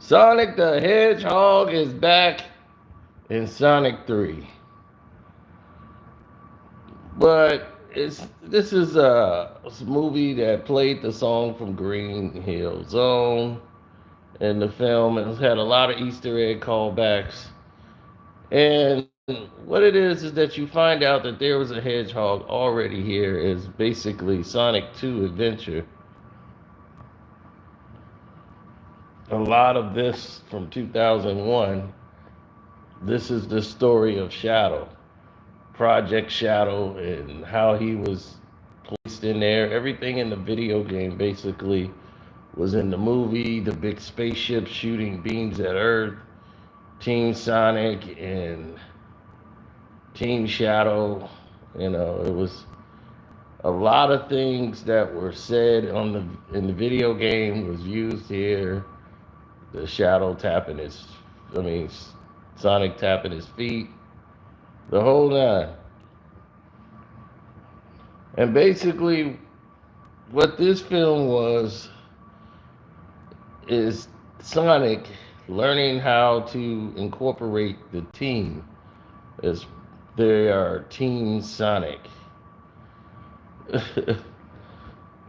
Sonic the Hedgehog is back in Sonic 3. But this is a movie that played the song from Green Hill Zone in the film. It's had a lot of Easter egg callbacks. And what it is that you find out that there was a hedgehog already here is basically Sonic 2 Adventure. A lot of this from 2001. This is the story of Shadow, Project Shadow, and how he was placed in there. Everything in the video game basically was in the movie. The big spaceship shooting beams at Earth, Team Sonic and Team Shadow. It was a lot of things that were said in the video game was used here. The Shadow tapping Sonic tapping his feet, the whole nine. And basically, what this film was is Sonic learning how to incorporate the team as they are Team Sonic. A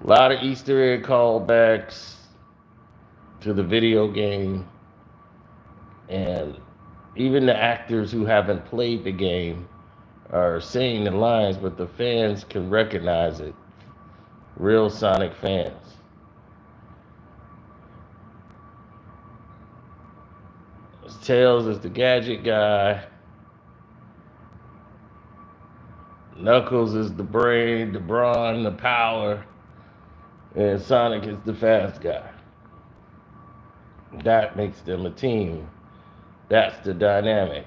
lot of Easter egg callbacks to the video game, and even the actors who haven't played the game are saying the lines, but the fans can recognize it. Real Sonic fans. Tails is the gadget guy. Knuckles is the brain, the brawn, the power. And Sonic is the fast guy. That makes them a team. That's the dynamic.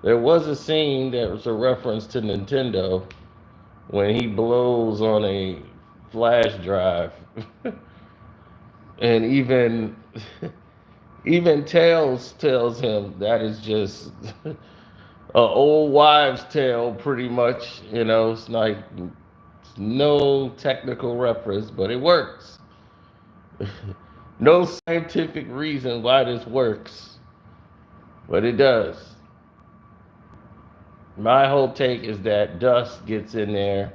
There was a scene that was a reference to Nintendo when he blows on a flash drive. And even Tails tells him that is just an old wives' tale, pretty much. It's like no technical reference, but it works. No scientific reason why this works, but it does. My whole take is that dust gets in there,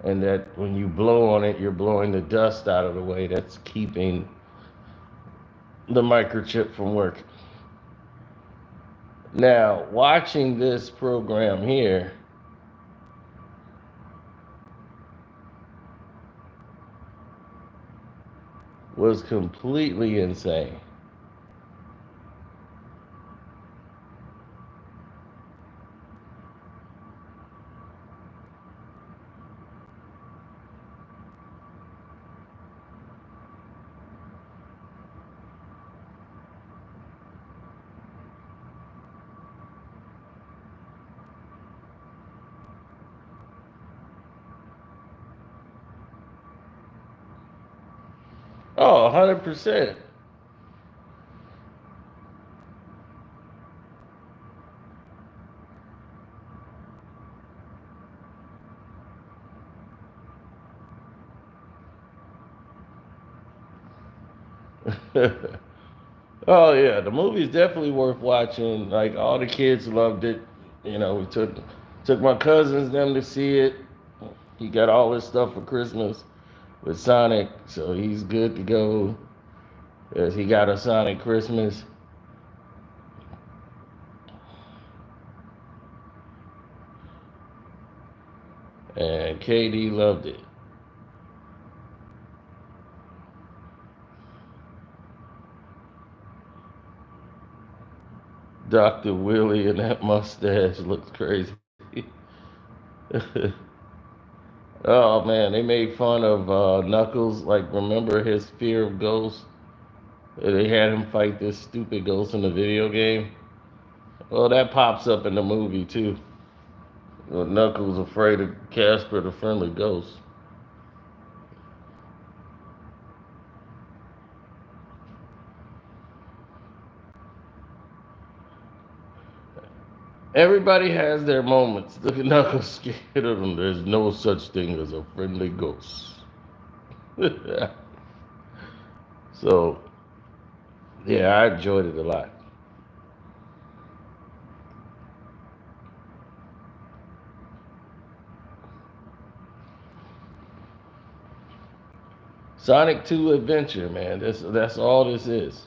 and that when you blow on it, you're blowing the dust out of the way. That's keeping the microchip from working. Now, watching this program here, was completely insane. Oh, 100%. Oh yeah, the movie's definitely worth watching. Like all the kids loved it. We took my cousins them to see it. He got all his stuff for Christmas with Sonic, so he's good to go. As he got a Sonic Christmas. And KD loved it. Dr. Willie and that mustache looks crazy. Oh man, they made fun of Knuckles. Like, remember his fear of ghosts? They had him fight this stupid ghost in the video game. Well, that pops up in the movie too. Knuckles afraid of Casper, the friendly ghost. Everybody has their moments. Look at Knuckles scared of them. There's no such thing as a friendly ghost. So Yeah, I enjoyed it a lot. Sonic 2 Adventure, man. That's all this is.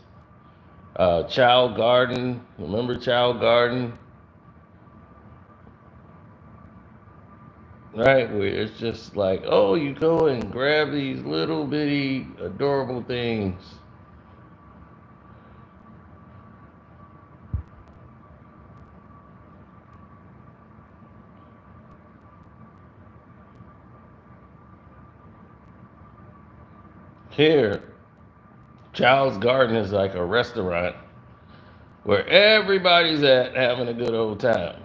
Child Garden. Remember Child Garden? Right? Where it's just like, oh, you go and grab these little bitty adorable things. Here, Child's Garden is like a restaurant where everybody's at having a good old time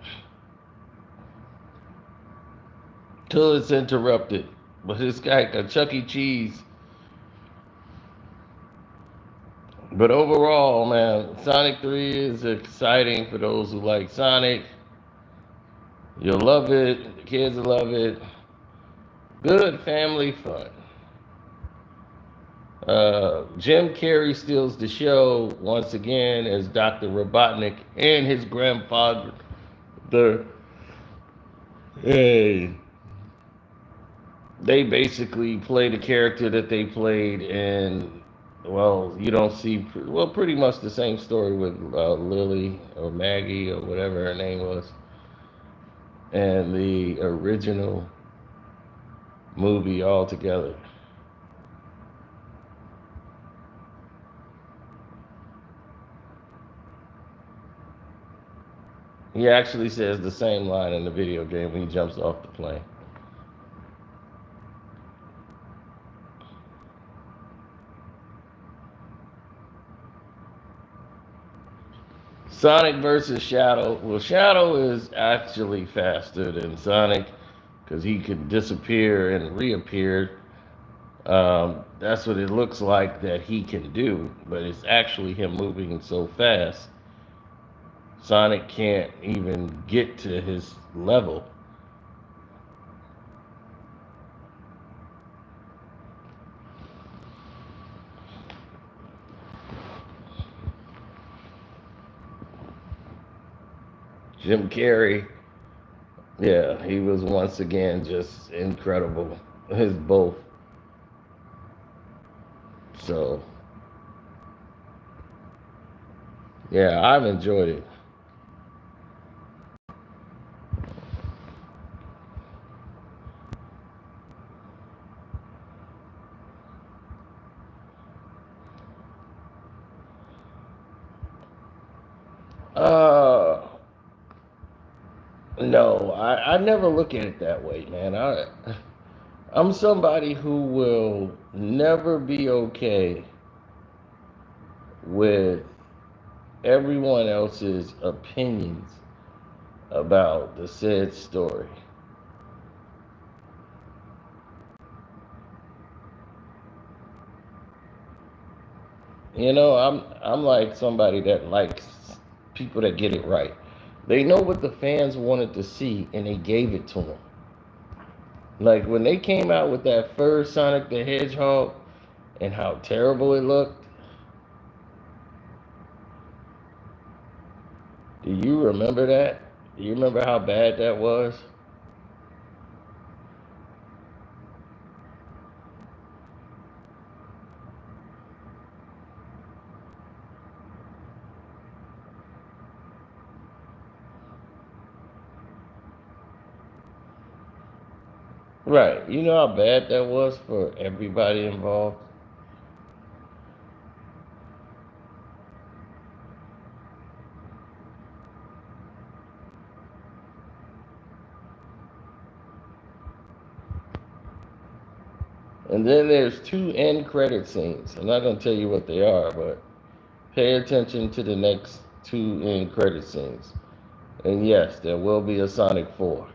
till it's interrupted. But it's like a Chuck E. Cheese. But overall, man, Sonic 3 is exciting for those who like Sonic. You'll love it. The kids will love it. Good family fun. Jim Carrey steals the show once again as Dr. Robotnik and his grandfather. The hey, they basically play the character that they played in. Well, you don't see well pretty much the same story with Lily or Maggie or whatever her name was, and the original movie altogether. He actually says the same line in the video game when he jumps off the plane. Sonic versus Shadow. Well, Shadow is actually faster than Sonic because he could disappear and reappear. That's what it looks like that he can do, but it's actually him moving so fast. Sonic can't even get to his level. Jim Carrey, yeah, he was once again just incredible. His both. So, yeah, I've enjoyed it. Uh, no, I never look at it that way, man. I'm somebody who will never be okay with everyone else's opinions about the said story. I'm like somebody that likes people that get it right. They know what the fans wanted to see and they gave it to them. Like when they came out with that first Sonic the Hedgehog and how terrible it looked. Do you remember that? Do you remember how bad that was? Right. You know how bad that was for everybody involved? And then there's two end credit scenes. I'm not going to tell you what they are, but pay attention to the next two end credit scenes. And yes, there will be a Sonic 4.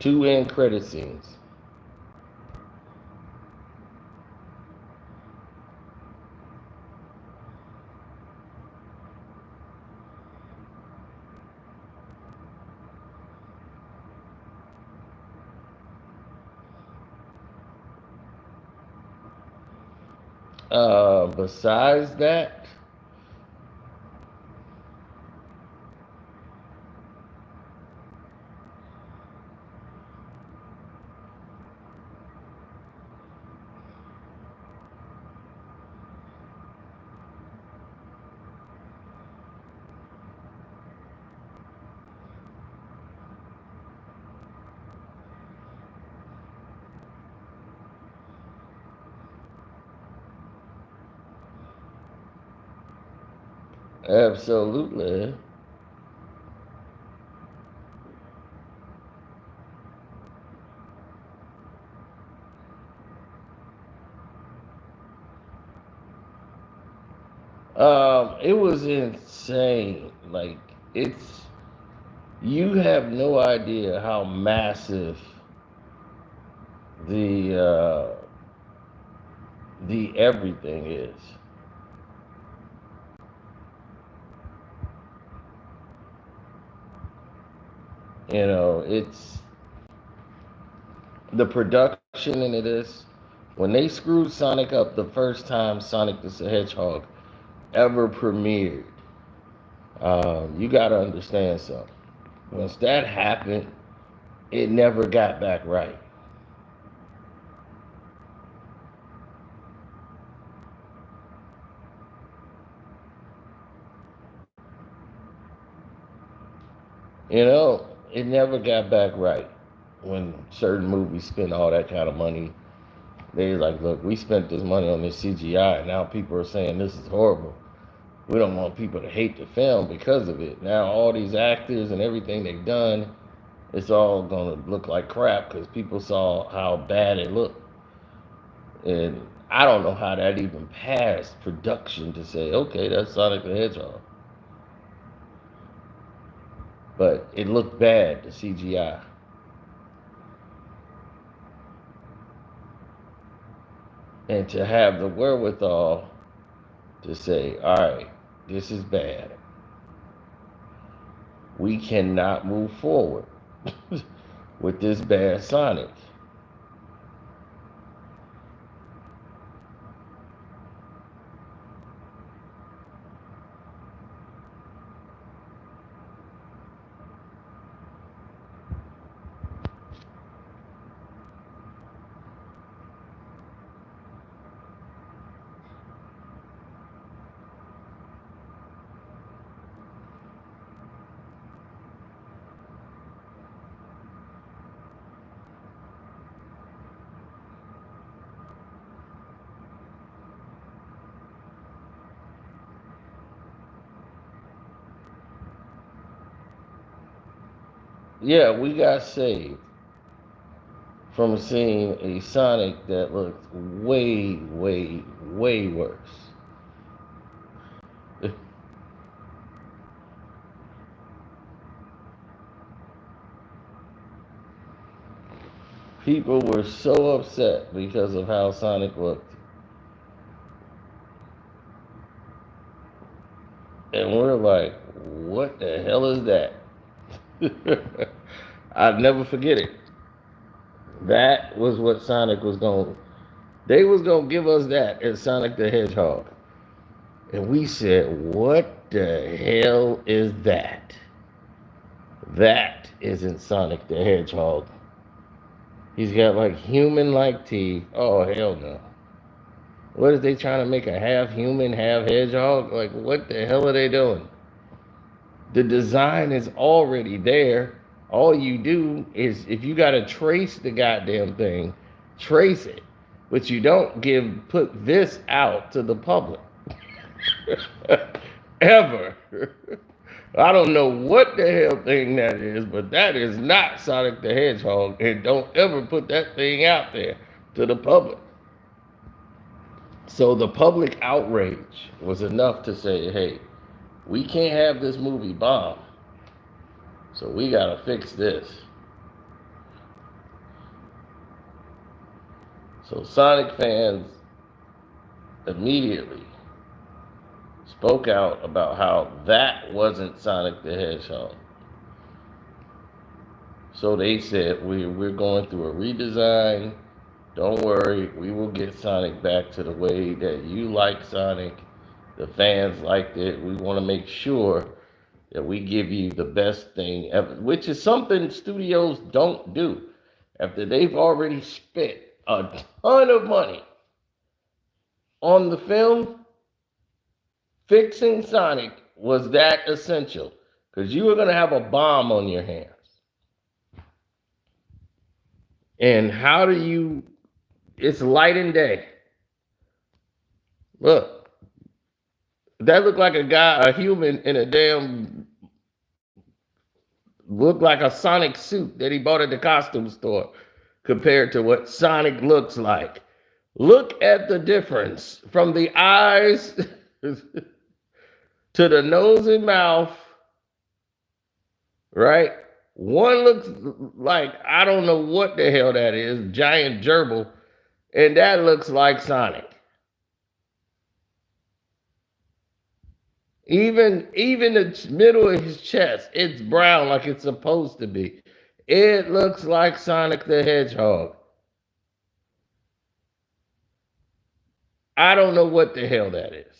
Two end credit scenes. Besides that, absolutely. It was insane. Like, it's, you have no idea how massive the the everything is. You know, it's the production into this. When they screwed Sonic up the first time Sonic the Hedgehog ever premiered, you got to understand something. Once that happened, it never got back right. You know, it never got back right. When certain movies spend all that kind of money, they like, look, we spent this money on this CGI, and now people are saying this is horrible. We don't want people to hate the film because of it. Now all these actors and everything they've done, it's all gonna look like crap because people saw how bad it looked. And I don't know how that even passed production to say, okay, that's Sonic the Hedgehog. But it looked bad, the CGI. And to have the wherewithal to say, all right, this is bad. We cannot move forward with this bad Sonic. Yeah, we got saved from seeing a Sonic that looked way, way, way worse. People were so upset because of how Sonic looked. And we're like, what the hell is that? I'll never forget it. That was what Sonic was going. They was gonna give us that as Sonic the Hedgehog, and we said, "What the hell is that? That isn't Sonic the Hedgehog. He's got like human-like teeth. Oh hell no! What is they trying to make a half human, half hedgehog? Like what the hell are they doing? The design is already there. All you do is if you got to trace the goddamn thing, trace it. But you don't put this out to the public. Ever. I don't know what the hell thing that is, but that is not Sonic the Hedgehog. And don't ever put that thing out there to the public. So the public outrage was enough to say, hey, we can't have this movie bomb. So we gotta fix this. So Sonic fans immediately spoke out about how that wasn't Sonic the Hedgehog. So they said we're going through a redesign. Don't worry, we will get Sonic back to the way that you like Sonic. The fans liked it. We want to make sure that we give you the best thing ever, which is something studios don't do. After they've already spent a ton of money on the film, fixing Sonic was that essential because you were going to have a bomb on your hands. And how do you, it's light and day. Look, that looked like a guy, a human in a damn, looked like a Sonic suit that he bought at the costume store compared to what Sonic looks like. Look at the difference from the eyes to the nose and mouth, right? One looks like, I don't know what the hell that is, giant gerbil, and that looks like Sonic. Even the middle of his chest, it's brown like it's supposed to be. It looks like Sonic the Hedgehog. I don't know what the hell that is.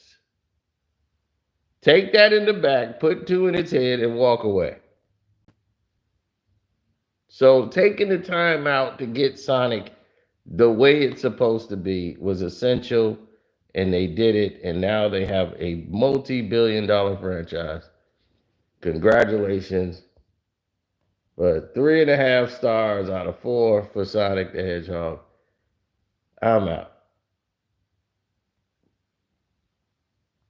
Take that in the back, put 2 in its head, and walk away. So taking the time out to get Sonic the way it's supposed to be was essential, and they did it, and now they have a multi-billion-dollar franchise. Congratulations. But 3.5 stars out of 4 for Sonic the Hedgehog. I'm out.